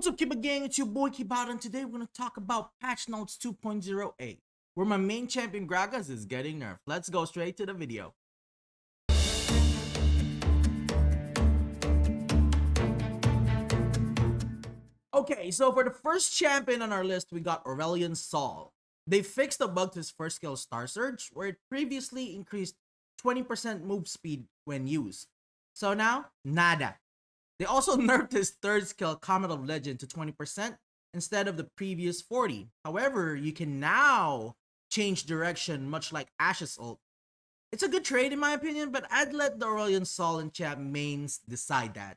What's up, Kiba Gang? It's your boy Kibata, and today we're going to talk about Patch Notes 2.08, where my main champion Gragas is getting nerfed. Let's go straight to the video. Okay, so for the first champion on our list, we got Aurelion Sol. They fixed a bug to his first skill Star Surge, where it previously increased 20% move speed when used. So now, nada. They also nerfed his third skill, Comet of Legend, to 20% instead of the previous 40. However, you can now change direction much like Ash's ult. It's a good trade in my opinion, but I'd let the Aurelion Sol and chat mains decide that.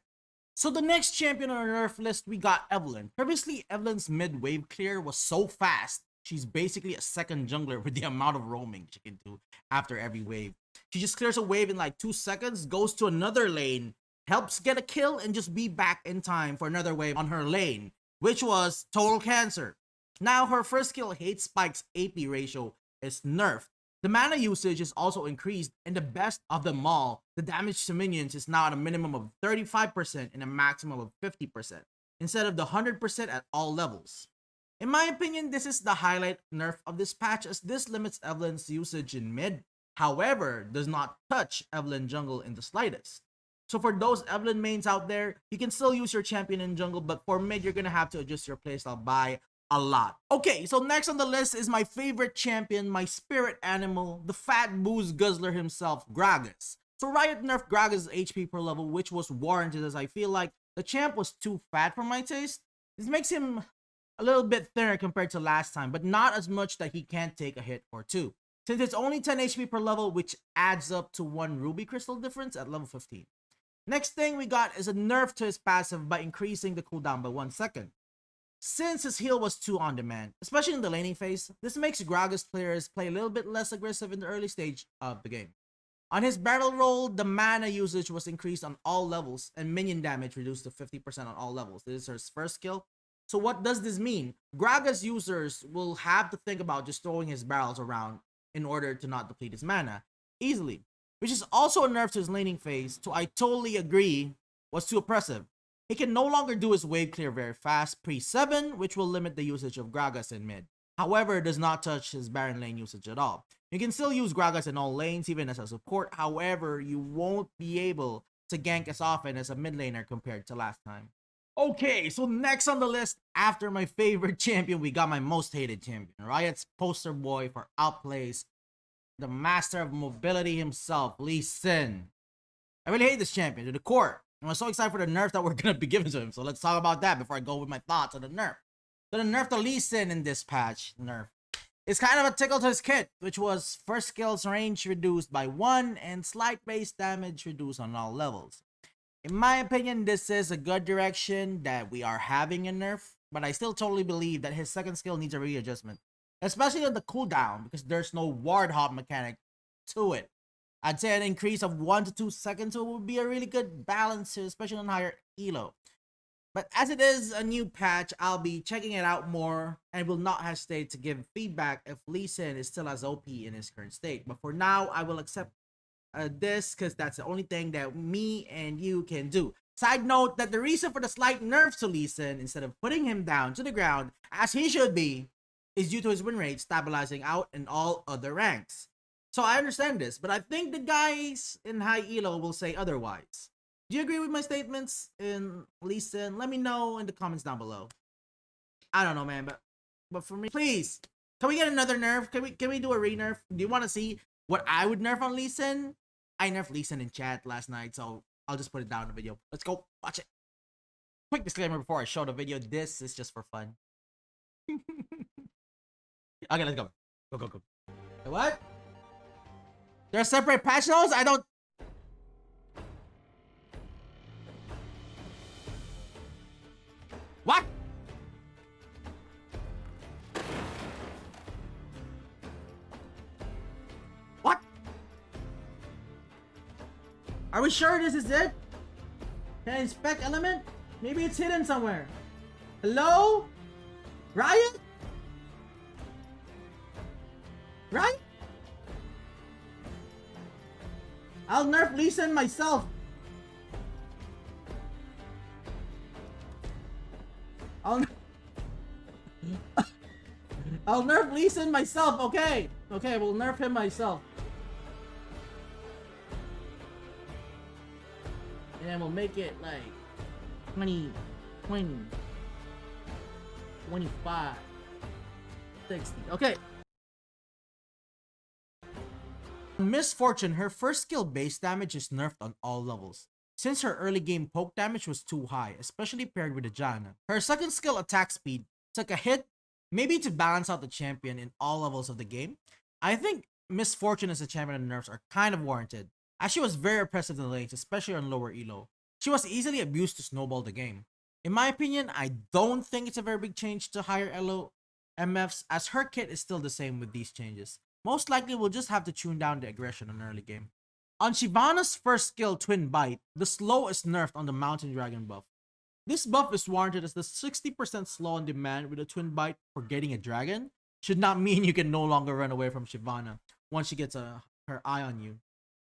So the next champion on our nerf list, we got Evelynn. Previously, Evelynn's mid-wave clear was so fast, she's basically a second jungler with the amount of roaming she can do after every wave. She just clears a wave in like 2 seconds, goes to another lane, helps get a kill, and just be back in time for another wave on her lane, which was total cancer. Now her first skill, Hate Spike's AP ratio, is nerfed. The mana usage is also increased, and the best of them all, the damage to minions is now at a minimum of 35% and a maximum of 50%, instead of the 100% at all levels. In my opinion, this is the highlight nerf of this patch, as this limits Evelynn's usage in mid, however, does not touch Evelynn jungle in the slightest. So for those Evelynn mains out there, you can still use your champion in jungle, but for mid, you're gonna have to adjust your playstyle by a lot. Okay, so next on the list is my favorite champion, my spirit animal, the fat booze guzzler himself, Gragas. So Riot nerfed Gragas' HP per level, which was warranted, as I feel like the champ was too fat for my taste. This makes him a little bit thinner compared to last time, but not as much that he can't take a hit or two, since it's only 10 HP per level, which adds up to 1 ruby crystal difference at level 15. Next thing we got is a nerf to his passive by increasing the cooldown by 1 second. Since his heal was too on demand, especially in the laning phase, this makes Gragas players play a little bit less aggressive in the early stage of the game. On his barrel roll, the mana usage was increased on all levels and minion damage reduced to 50% on all levels. This is his first skill. So what does this mean? Gragas users will have to think about just throwing his barrels around in order to not deplete his mana easily, which is also a nerf to his laning phase, so I totally agree was too oppressive. He can no longer do his wave clear very fast pre-7, which will limit the usage of Gragas in mid. However, it does not touch his Baron lane usage at all. You can still use Gragas in all lanes, even as a support, however, you won't be able to gank as often as a mid laner compared to last time. Okay, so next on the list, after my favorite champion, we got my most hated champion, Riot's poster boy for outplays, the master of mobility himself, Leesin. I really hate this champion to the core. I'm so excited for the nerf that we're going to be giving to him. So let's talk about that before I go with my thoughts on the nerf. So the nerf to Leesin in this patch, it's kind of a tickle to his kit, which was first skill's range reduced by 1 and slight base damage reduced on all levels. In my opinion, this is a good direction that we are having a nerf, but I still totally believe that his second skill needs a readjustment, especially on the cooldown, because there's no ward hop mechanic to it. I'd say an increase of 1 to 2 seconds would be a really good balance, especially on higher elo. But as it is a new patch, I'll be checking it out more and will not hesitate to give feedback if Leesin is still as OP in his current state. But for now, I will accept this because that's the only thing that me and you can do. Side note that the reason for the slight nerfs to Leesin, instead of putting him down to the ground as he should be, is due to his win rate stabilizing out in all other ranks. So I understand this, but I think the guys in high elo will say otherwise. Do you agree with my statements in Leesin? Let me know in the comments down below. I don't know, man, but for me, please, can we get another nerf? Can we do a re-nerf? Do you want to see what I would nerf on Leesin? I nerfed Leesin in chat last night, so I'll just put it down in the video. Let's go watch it. Quick disclaimer before I show the video: this is just for fun. Okay, let's go. Go. What? There are separate patch notes? I don't... What? What? Are we sure this is it? Can I inspect element? Maybe it's hidden somewhere. Hello? Riot? Right? I'll nerf Leesin myself. I'll I'll nerf Leesin myself, okay? Okay, we'll nerf him myself. And we'll make it like 20, 20, 25, 60. Okay. Miss Fortune, her first skill base damage is nerfed on all levels, since her early game poke damage was too high, especially paired with the Janna. Her second skill attack speed took a hit, maybe to balance out the champion in all levels of the game. I think Miss Fortune as a champion and nerfs are kind of warranted, as she was very oppressive in the lanes, especially on lower elo. She was easily abused to snowball the game. In my opinion, I don't think it's a very big change to higher elo MFs, as her kit is still the same with these changes. Most likely we'll just have to tune down the aggression in early game. On Shyvana's first skill, Twin Bite, the slow is nerfed on the Mountain Dragon buff. This buff is warranted as the 60% slow on demand with a Twin Bite for getting a dragon should not mean you can no longer run away from Shyvana once she gets her eye on you.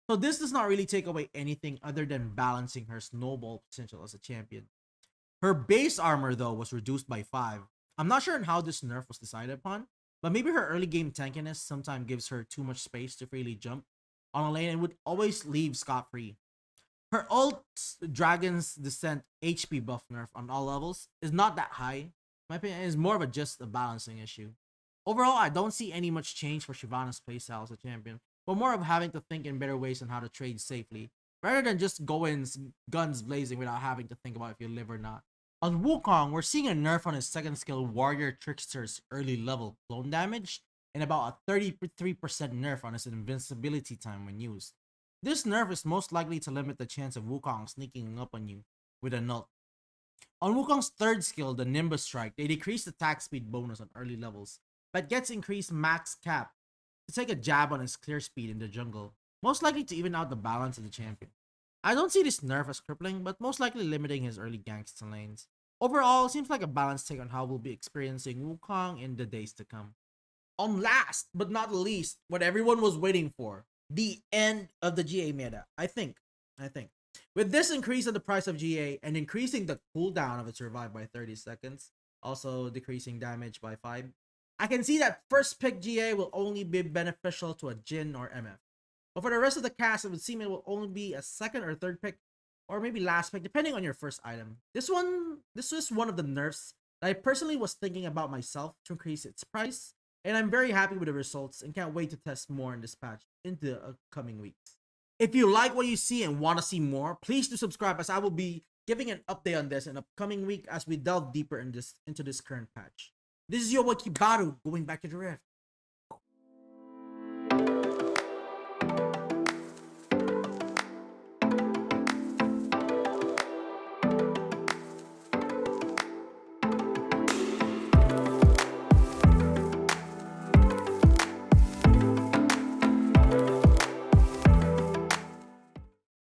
So this does not really take away anything other than balancing her snowball potential as a champion. Her base armor though was reduced by 5. I'm not sure on how this nerf was decided upon, but maybe her early game tankiness sometimes gives her too much space to freely jump on a lane and would always leave scot-free. Her ult's Dragon's Descent HP buff nerf on all levels is not that high. In my opinion, it is more of just a balancing issue. Overall, I don't see any much change for Shyvana's playstyle as a champion, but more of having to think in better ways on how to trade safely, rather than just go in guns blazing without having to think about if you live or not. On Wukong, we're seeing a nerf on his second skill, Warrior Trickster's early level clone damage, and about a 33% nerf on his invincibility time when used. This nerf is most likely to limit the chance of Wukong sneaking up on you with a nult. On Wukong's third skill, the Nimbus Strike, they decrease attack speed bonus on early levels, but gets increased max cap to take a jab on his clear speed in the jungle, most likely to even out the balance of the champion. I don't see this nerf as crippling, but most likely limiting his early ganks to lanes. Overall, it seems like a balanced take on how we'll be experiencing Wukong in the days to come. On last but not least, what everyone was waiting for, the end of the GA meta. I think. With this increase in the price of GA and increasing the cooldown of its revive by 30 seconds, also decreasing damage by 5, I can see that first pick GA will only be beneficial to a Jhin or MF. But for the rest of the cast, it would seem it will only be a second or third pick, or maybe last pick, depending on your first item. This was one of the nerfs that I personally was thinking about myself to increase its price, and I'm very happy with the results and can't wait to test more in this patch in the upcoming weeks. If you like what you see and want to see more, please do subscribe, as I will be giving an update on this in the upcoming week as we delve deeper into this current patch. This is your Wakibaru going back to the Rift.